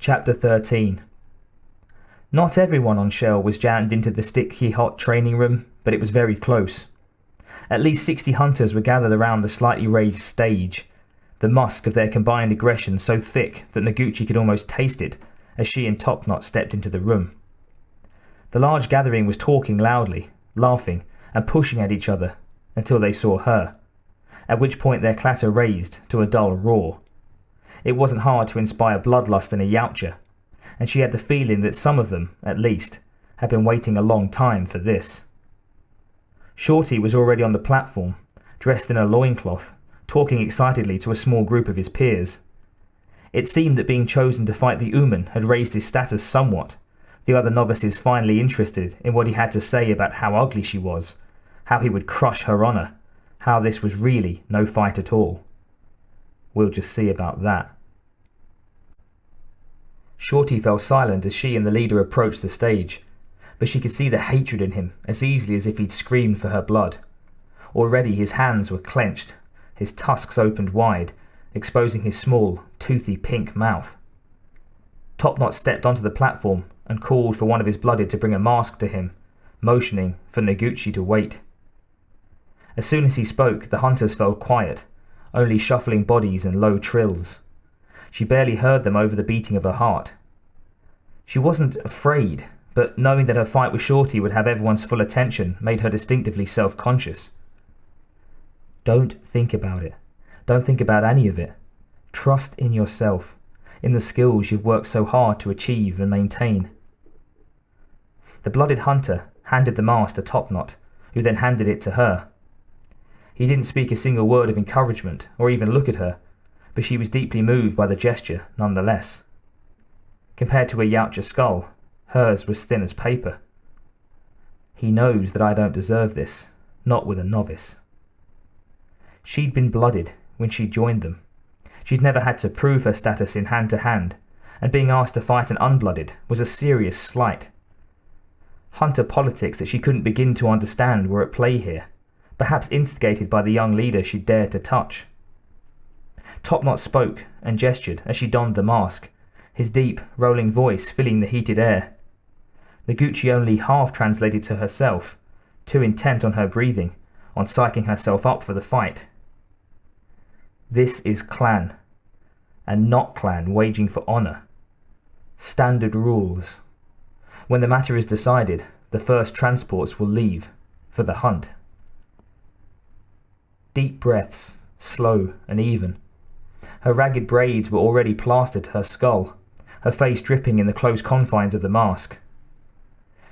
Chapter 13. Not everyone on Shell was jammed into the sticky hot training room, but it was very close. At least 60 hunters were gathered around the slightly raised stage, the musk of their combined aggression so thick that Noguchi could almost taste it as she and Topknot stepped into the room. The large gathering was talking loudly, laughing and pushing at each other until they saw her, at which point their clatter raised to a dull roar. It wasn't hard to inspire bloodlust in a Yautja, and she had the feeling that some of them, at least, had been waiting a long time for this. Shorty was already on the platform, dressed in a loincloth, talking excitedly to a small group of his peers. It seemed that being chosen to fight the Ooman had raised his status somewhat, the other novices finally interested in what he had to say about how ugly she was, how he would crush her honour, how this was really no fight at all. We'll just see about that. Shorty fell silent as she and the leader approached the stage, but she could see the hatred in him as easily as if he'd screamed for her blood. Already his hands were clenched, his tusks opened wide, exposing his small, toothy pink mouth. Topknot stepped onto the platform and called for one of his blooded to bring a mask to him, motioning for Noguchi to wait. As soon as he spoke, the hunters fell quiet, only shuffling bodies and low trills. She barely heard them over the beating of her heart. She wasn't afraid, but knowing that her fight with Shorty would have everyone's full attention made her distinctively self-conscious. Don't think about it. Don't think about any of it. Trust in yourself, in the skills you've worked so hard to achieve and maintain. The blooded hunter handed the mask to Topknot, who then handed it to her. He didn't speak a single word of encouragement or even look at her, but she was deeply moved by the gesture nonetheless. Compared to a Yautja skull, hers was thin as paper. He knows that I don't deserve this, not with a novice. She'd been blooded when she joined them. She'd never had to prove her status in hand-to-hand, and being asked to fight an unblooded was a serious slight. Hunter politics that she couldn't begin to understand were at play here, perhaps instigated by the young leader she dared to touch. Topknot spoke and gestured as she donned the mask, his deep, rolling voice filling the heated air. Noguchi only half translated to herself, too intent on her breathing, on psyching herself up for the fight. This is clan, and not clan waging for honour. Standard rules. When the matter is decided, the first transports will leave for the hunt. Deep breaths, slow and even. Her ragged braids were already plastered to her skull, her face dripping in the close confines of the mask.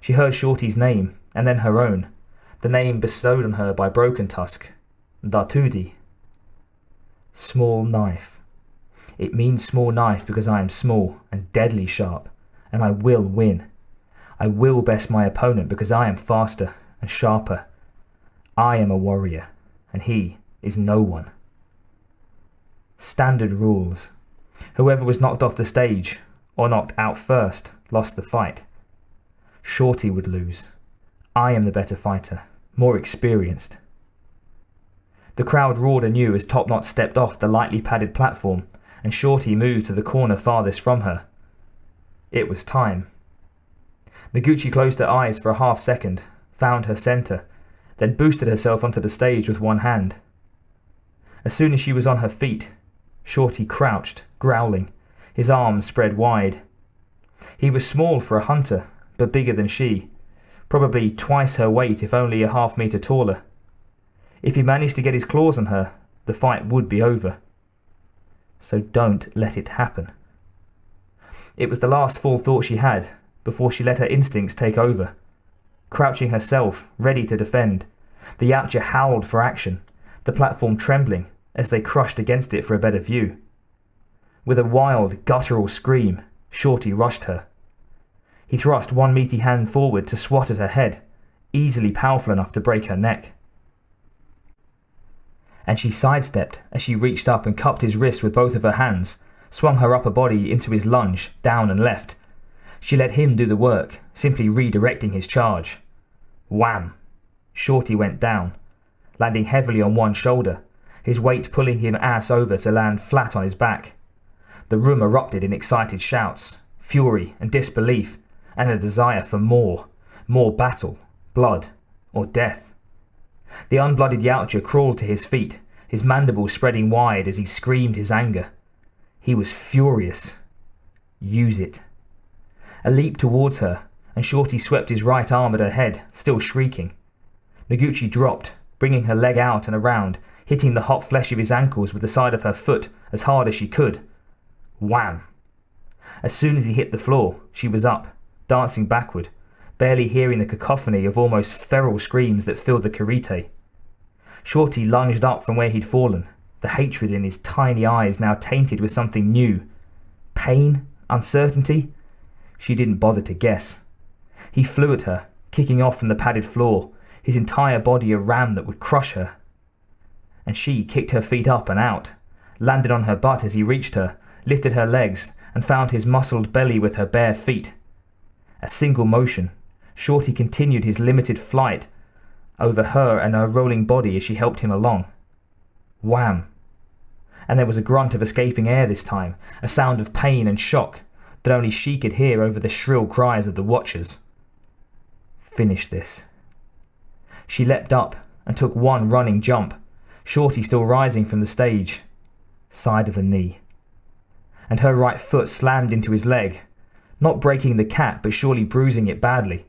She heard Shorty's name, and then her own, the name bestowed on her by Broken Tusk, Datudi. Small knife. It means small knife because I am small and deadly sharp, and I will win. I will best my opponent because I am faster and sharper. I am a warrior, and he is no one. Standard rules. Whoever was knocked off the stage, or knocked out first, lost the fight. Shorty would lose. I am the better fighter, more experienced. The crowd roared anew as Topknot stepped off the lightly padded platform, and Shorty moved to the corner farthest from her. It was time. Noguchi closed her eyes for a half second, found her centre, then boosted herself onto the stage with one hand. As soon as she was on her feet, Shorty crouched, growling, his arms spread wide. He was small for a hunter, but bigger than she, probably twice her weight if only a half-metre taller. If he managed to get his claws on her, the fight would be over. So don't let it happen. It was the last full thought she had before she let her instincts take over. Crouching herself, ready to defend, the Yautja howled for action, the platform trembling as they crushed against it for a better view. With a wild, guttural scream, Shorty rushed her. He thrust one meaty hand forward to swat at her head, easily powerful enough to break her neck. And she sidestepped as she reached up and cupped his wrist with both of her hands, swung her upper body into his lunge, down and left. She let him do the work, simply redirecting his charge. Wham! Shorty went down, landing heavily on one shoulder, his weight pulling him ass over to land flat on his back. The room erupted in excited shouts, fury and disbelief, and a desire for more battle, blood, or death. The unblooded Yautja crawled to his feet, his mandibles spreading wide as he screamed his anger. He was furious. Use it. A leap towards her, and Shorty swept his right arm at her head, still shrieking. Noguchi dropped, bringing her leg out and around, hitting the hot flesh of his ankles with the side of her foot as hard as she could. Wham! As soon as he hit the floor, she was up, dancing backward, barely hearing the cacophony of almost feral screams that filled the karite. Shorty lunged up from where he'd fallen, the hatred in his tiny eyes now tainted with something new. Pain? Uncertainty? She didn't bother to guess. He flew at her, kicking off from the padded floor, his entire body a ram that would crush her. And she kicked her feet up and out, landed on her butt as he reached her, lifted her legs, and found his muscled belly with her bare feet. A single motion, Shorty continued his limited flight over her and her rolling body as she helped him along. Wham! And there was a grunt of escaping air this time, a sound of pain and shock that only she could hear over the shrill cries of the watchers. Finish this. She leapt up and took one running jump, Shorty still rising from the stage. Side of the knee. And her right foot slammed into his leg, not breaking the cat but surely bruising it badly.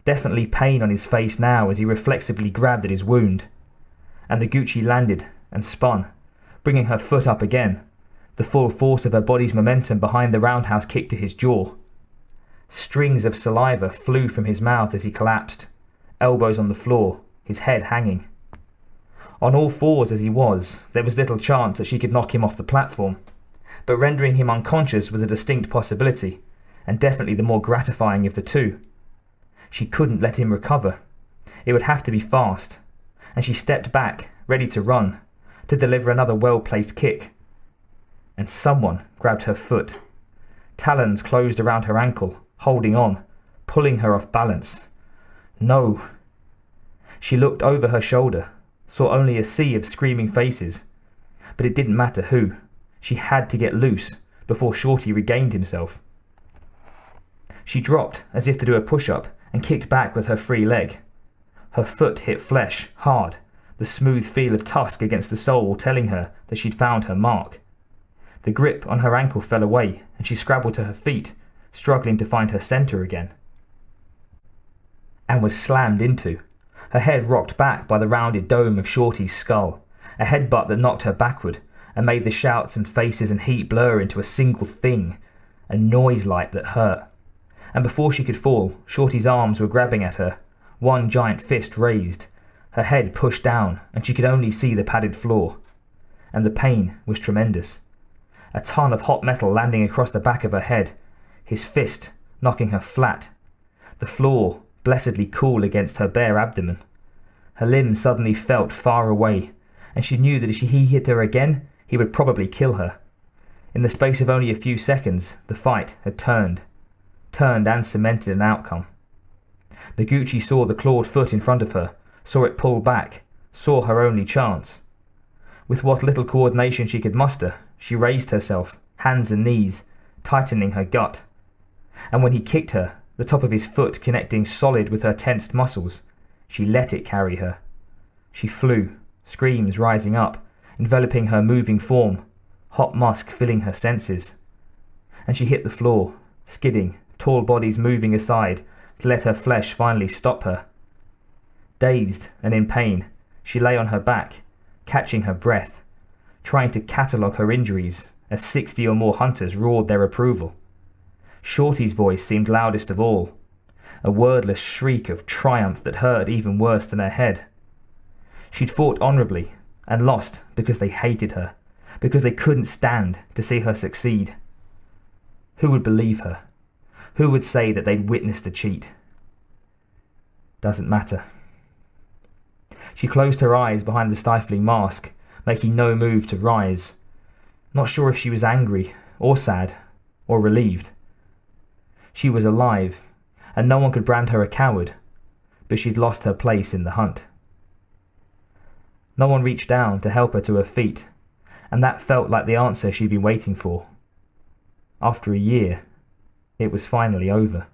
Definitely pain on his face now as he reflexively grabbed at his wound. And Noguchi landed and spun, bringing her foot up again, the full force of her body's momentum behind the roundhouse kick to his jaw. Strings of saliva flew from his mouth as he collapsed, elbows on the floor, his head hanging. On all fours as he was, there was little chance that she could knock him off the platform, but rendering him unconscious was a distinct possibility, and definitely the more gratifying of the two. She couldn't let him recover. It would have to be fast, and she stepped back, ready to run, to deliver another well-placed kick. And someone grabbed her foot. Talons closed around her ankle, holding on, pulling her off balance. No. She looked over her shoulder, saw only a sea of screaming faces. But it didn't matter who. She had to get loose before Shorty regained himself. She dropped as if to do a push-up and kicked back with her free leg. Her foot hit flesh, hard, the smooth feel of tusk against the sole telling her that she'd found her mark. The grip on her ankle fell away and she scrabbled to her feet, struggling to find her centre again. And was slammed into. Her head rocked back by the rounded dome of Shorty's skull, a headbutt that knocked her backward and made the shouts and faces and heat blur into a single thing, a noise light that hurt. And before she could fall, Shorty's arms were grabbing at her, one giant fist raised, her head pushed down, and she could only see the padded floor. And the pain was tremendous. A ton of hot metal landing across the back of her head, his fist knocking her flat, the floor blessedly cool against her bare abdomen. Her limbs suddenly felt far away, and she knew that if he hit her again, he would probably kill her. In the space of only a few seconds, the fight had turned and cemented an outcome. Noguchi saw the clawed foot in front of her, saw it pull back, saw her only chance. With what little coordination she could muster, she raised herself, hands and knees, tightening her gut. And when he kicked her, the top of his foot connecting solid with her tensed muscles, she let it carry her. She flew, screams rising up, enveloping her moving form, hot musk filling her senses. And she hit the floor, skidding, tall bodies moving aside to let her flesh finally stop her. Dazed and in pain, she lay on her back, catching her breath, trying to catalogue her injuries as 60 or more hunters roared their approval. Shorty's voice seemed loudest of all, a wordless shriek of triumph that hurt even worse than her head. She'd fought honourably and lost because they hated her, because they couldn't stand to see her succeed. Who would believe her? Who would say that they'd witnessed a cheat? Doesn't matter. She closed her eyes behind the stifling mask, making no move to rise. Not sure if she was angry, or sad, or relieved. She was alive, and no one could brand her a coward, but she'd lost her place in the hunt. No one reached down to help her to her feet, and that felt like the answer she'd been waiting for. After a year, It was finally over.